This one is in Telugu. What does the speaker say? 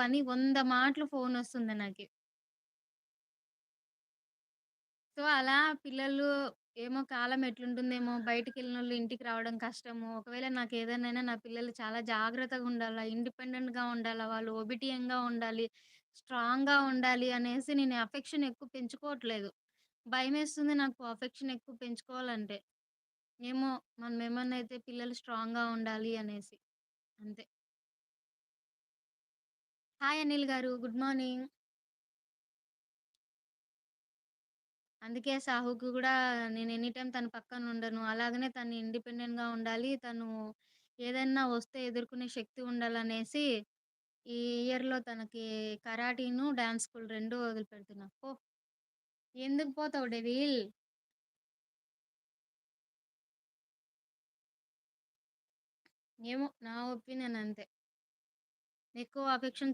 అని 100 మాటలు ఫోనొస్తుంది నాకి. సో, అలా పిల్లలు ఏమో కాలం ఎట్లుంటుందేమో, బయటికెళ్ళినోళ్ళు ఇంటికి రావడం కష్టము. ఒకవేళ నాకేదన్నైనా నా పిల్లలు చాలా జాగ్రత్తగుండాలా, ఇండిపెండెంట్‌గా ఉండాలా, వాళ్ళు ఒబిడియంట్‌గా ఉండాలి, స్ట్రాంగ్‌గా ఉండాలి అనేసి నేను అఫెక్షన్ ఎక్కువ పెంచుకోవట్లేదు. భయమేస్తుంది నాకు అఫెక్షన్ ఎక్కువ పెంచుకోవాలంటే. ఏమో మనమేమన్నా అయితే పిల్లలు స్ట్రాంగ్‌గా ఉండాలి అనేసి. అంతే. హాయ్ అనిల్ గారు. Good morning. అందుకే సాహుకి గూడా నేను ఎనీ టైమ్ తన పక్కన ఉండను. అలాగనే తను ఇండిపెండెంట్‌గా ఉండాలి. తను ఏదన్నా వస్తే ఎదుర్కొనే శక్తి ఉండాలనేసి ఈ ఇయర్‌లో తనకి కరాటీను, డాన్స్ స్కూల్ 2 వదిలిపెడుతున్నా. పో. ఎందుకు పోతావు డెవిల్? ఏమో నా ఒపీనియన్ అంతే. ఎక్కువ అఫెక్షన్